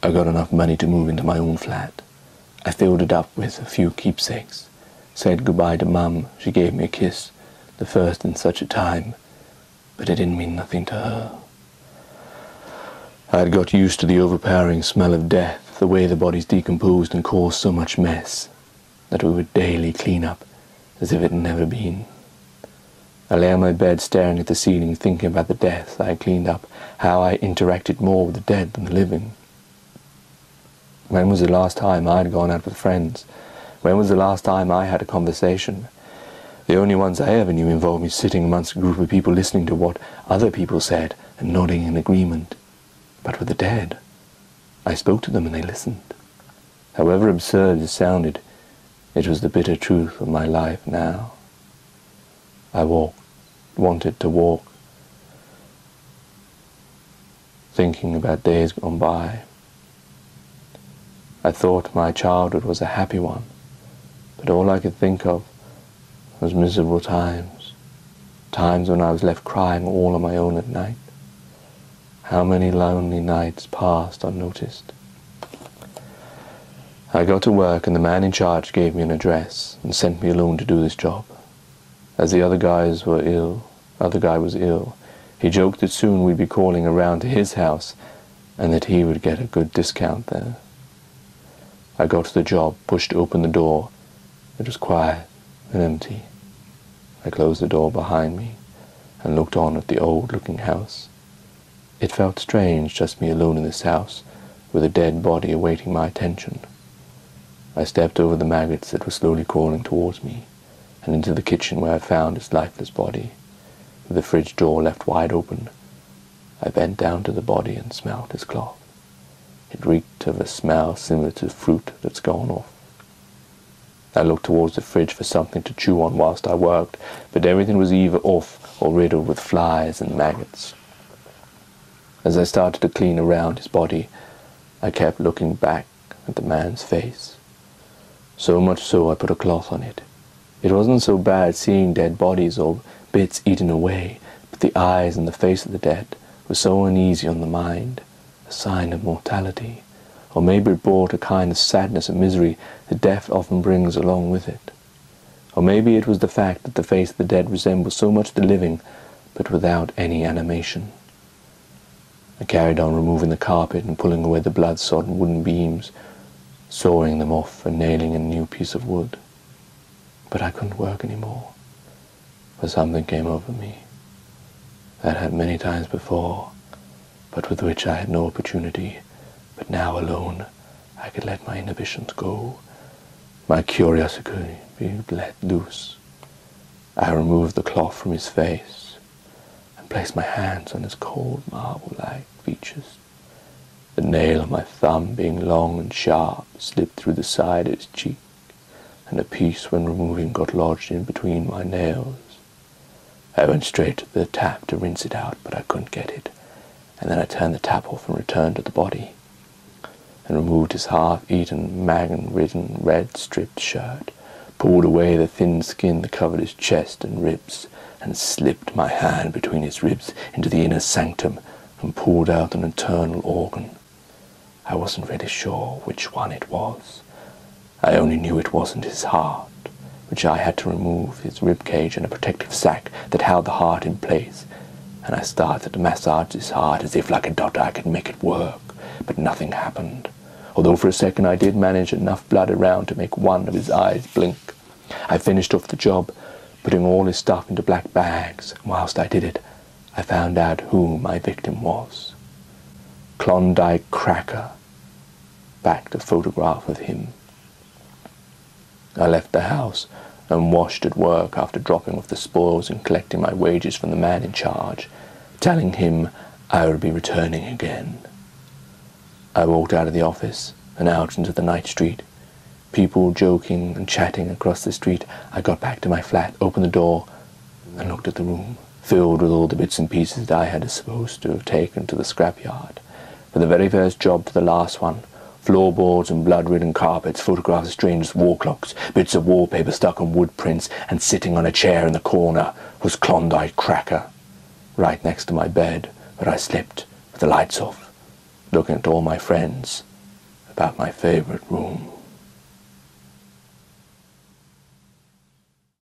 I got enough money to move into my own flat. I filled it up with a few keepsakes, said goodbye to Mum. She gave me a kiss, the first in such a time, but it didn't mean nothing to her. I had got used to the overpowering smell of death, the way the bodies decomposed and caused so much mess, that we would daily clean up as if it had never been. I lay on my bed staring at the ceiling, thinking about the deaths I had cleaned up, how I interacted more with the dead than the living. When was the last time I had gone out with friends? When was the last time I had a conversation? The only ones I ever knew involved me sitting amongst a group of people listening to what other people said and nodding in agreement. But with the dead, I spoke to them and they listened. However absurd it sounded, it was the bitter truth of my life now. I wanted to walk, thinking about days gone by. I thought my childhood was a happy one, but all I could think of was miserable times, times when I was left crying all on my own at night. How many lonely nights passed unnoticed. I got to work and the man in charge gave me an address and sent me alone to do this job. As the other guy was ill, he joked that soon we'd be calling around to his house and that he would get a good discount there. I got to the job, pushed open the door. It was quiet and empty. I closed the door behind me and looked on at the old-looking house. It felt strange, just me alone in this house, with a dead body awaiting my attention. I stepped over the maggots that were slowly crawling towards me, and into the kitchen where I found its lifeless body, with the fridge door left wide open. I bent down to the body and smelt its cloth. It reeked of a smell similar to fruit that's gone off. I looked towards the fridge for something to chew on whilst I worked, but everything was either off or riddled with flies and maggots. As I started to clean around his body, I kept looking back at the man's face. So much so I put a cloth on it. It wasn't so bad seeing dead bodies or bits eaten away, but the eyes and the face of the dead were so uneasy on the mind, a sign of mortality, or maybe it brought a kind of sadness and misery that death often brings along with it. Or maybe it was the fact that the face of the dead resembled so much the living, but without any animation. I carried on removing the carpet and pulling away the blood-sodden wooden beams, sawing them off and nailing a new piece of wood. But I couldn't work any more, for something came over me that had many times before, but with which I had no opportunity. But now alone I could let my inhibitions go, my curiosity be let loose. I removed the cloth from his face and placed my hands on his cold marble-like features. The nail of my thumb, being long and sharp, slipped through the side of his cheek, and a piece, when removing, got lodged in between my nails. I went straight to the tap to rinse it out, but I couldn't get it, and then I turned the tap off and returned to the body, and removed his half-eaten, maggot-ridden, red-stripped shirt, pulled away the thin skin that covered his chest and ribs, and slipped my hand between his ribs into the inner sanctum and pulled out an internal organ. I wasn't really sure which one it was. I only knew it wasn't his heart, which I had to remove his rib cage and a protective sac that held the heart in place, and I started to massage his heart as if like a doctor I could make it work, but nothing happened, although for a second I did manage enough blood around to make one of his eyes blink. I finished off the job, putting all his stuff into black bags, and whilst I did it, I found out who my victim was. Klondike Cracker backed a photograph of him. I left the house and washed at work after dropping off the spoils and collecting my wages from the man in charge, telling him I would be returning again. I walked out of the office and out into the night street. People joking and chatting across the street. I got back to my flat, opened the door, and looked at the room, filled with all the bits and pieces that I had supposed to have taken to the scrapyard. From the very first job to the last one, floorboards and blood-ridden carpets, photographs of strangers' wall clocks, bits of wallpaper stuck on wood prints, and sitting on a chair in the corner was Klondike Cracker, right next to my bed, where I slept, with the lights off, looking at all my friends about my favorite room.